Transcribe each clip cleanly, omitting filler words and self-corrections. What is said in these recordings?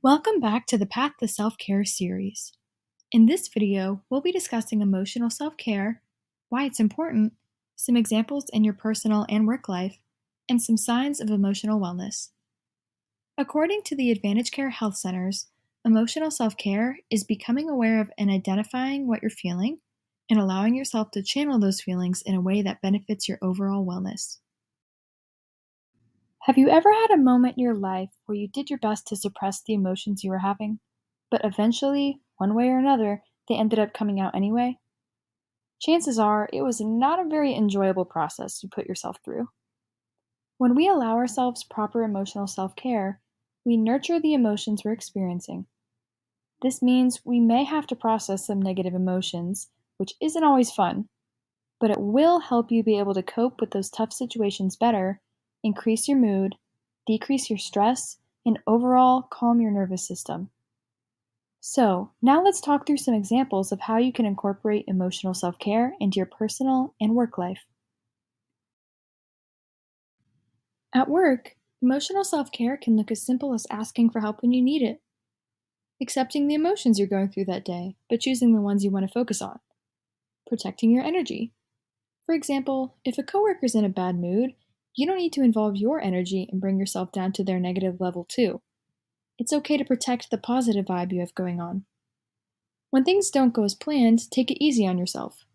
Welcome back to the Path to Self-Care series. In this video, we'll be discussing emotional self-care, why it's important, some examples in your personal and work life, and some signs of emotional wellness. According to the Advantage Care Health Centers, emotional self-care is becoming aware of and identifying what you're feeling and allowing yourself to channel those feelings in a way that benefits your overall wellness. Have you ever had a moment in your life where you did your best to suppress the emotions you were having, but eventually, one way or another, they ended up coming out anyway? Chances are it was not a very enjoyable process you put yourself through. When we allow ourselves proper emotional self care, we nurture the emotions we're experiencing. This means we may have to process some negative emotions, which isn't always fun, but it will help you be able to cope with those tough situations better, increase your mood, decrease your stress, and overall calm your nervous system. So, now let's talk through some examples of how you can incorporate emotional self-care into your personal and work life. At work, emotional self-care can look as simple as asking for help when you need it, accepting the emotions you're going through that day, but choosing the ones you want to focus on, protecting your energy. For example, if a coworker's in a bad mood, you don't need to involve your energy and bring yourself down to their negative level too. It's okay to protect the positive vibe you have going on. When things don't go as planned, take it easy on yourself.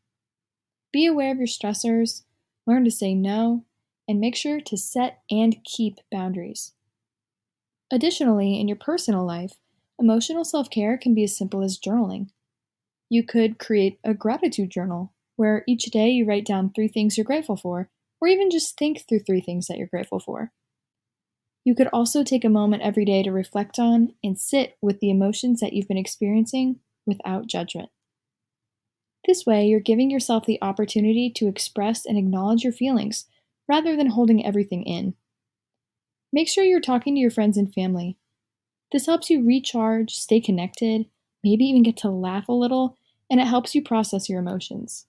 Be aware of your stressors, learn to say no, and make sure to set and keep boundaries. Additionally, in your personal life, emotional self-care can be as simple as journaling. You could create a gratitude journal, where each day you write down 3 things you're grateful for, or even just think through 3 things that you're grateful for. You could also take a moment every day to reflect on and sit with the emotions that you've been experiencing without judgment. This way, you're giving yourself the opportunity to express and acknowledge your feelings, rather than holding everything in. Make sure you're talking to your friends and family. This helps you recharge, stay connected, maybe even get to laugh a little, and it helps you process your emotions.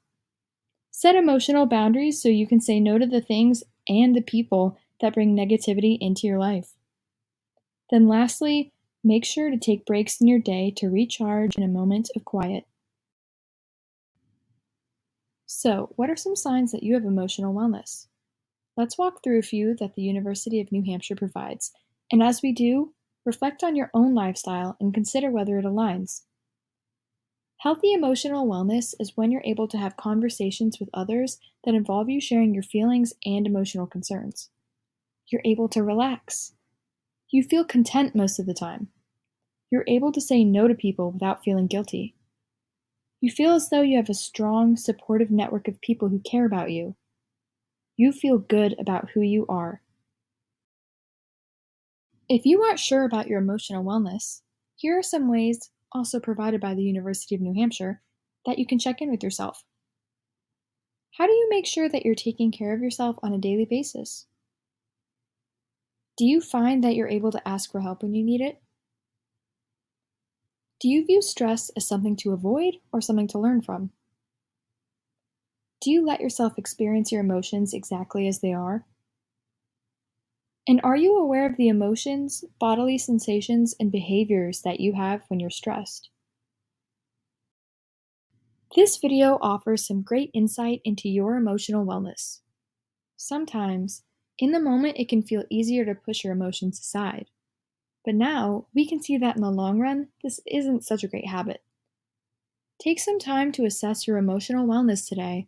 Set emotional boundaries so you can say no to the things and the people that bring negativity into your life. Then lastly, make sure to take breaks in your day to recharge in a moment of quiet. So, what are some signs that you have emotional wellness? Let's walk through a few that the University of New Hampshire provides, and as we do, reflect on your own lifestyle and consider whether it aligns. Healthy emotional wellness is when you're able to have conversations with others that involve you sharing your feelings and emotional concerns. You're able to relax. You feel content most of the time. You're able to say no to people without feeling guilty. You feel as though you have a strong, supportive network of people who care about you. You feel good about who you are. If you aren't sure about your emotional wellness, here are some ways, also provided by the University of New Hampshire, that you can check in with yourself. How do you make sure that you're taking care of yourself on a daily basis? Do you find that you're able to ask for help when you need it? Do you view stress as something to avoid or something to learn from? Do you let yourself experience your emotions exactly as they are? And are you aware of the emotions, bodily sensations, and behaviors that you have when you're stressed? This video offers some great insight into your emotional wellness. Sometimes, in the moment, it can feel easier to push your emotions aside. But now, we can see that in the long run, this isn't such a great habit. Take some time to assess your emotional wellness today,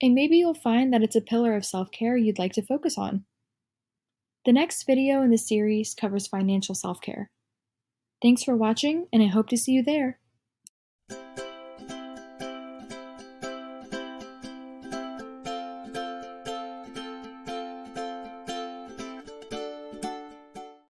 and maybe you'll find that it's a pillar of self-care you'd like to focus on. The next video in the series covers financial self-care. Thanks for watching, and I hope to see you there.